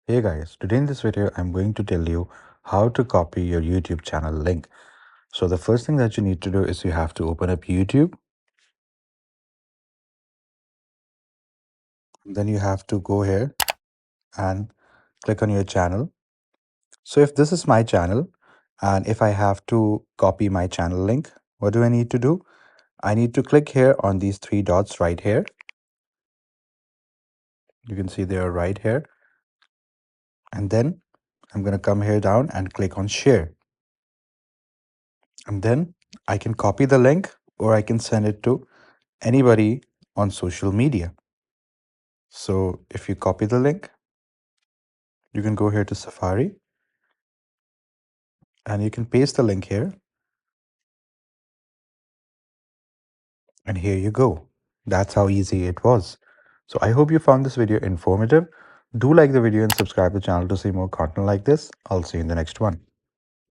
Hey guys, today in this video I'm going to tell you how to copy your YouTube channel link. So the first thing that you need to do is you have to open up YouTube. Then you have to go here and click on your channel. So if this is my channel and if I have to copy my channel link, what do I need to do? I need to click here on these three dots right here. You can see they are right here. And then I'm going to come here down and click on share. And then I can copy the link or I can send it to anybody on social media. So if you copy the link, you can go here to Safari and you can paste the link here. And here you go. That's how easy it was. So I hope you found this video informative. Do like the video and subscribe to the channel to see more content like this. I'll see you in the next one.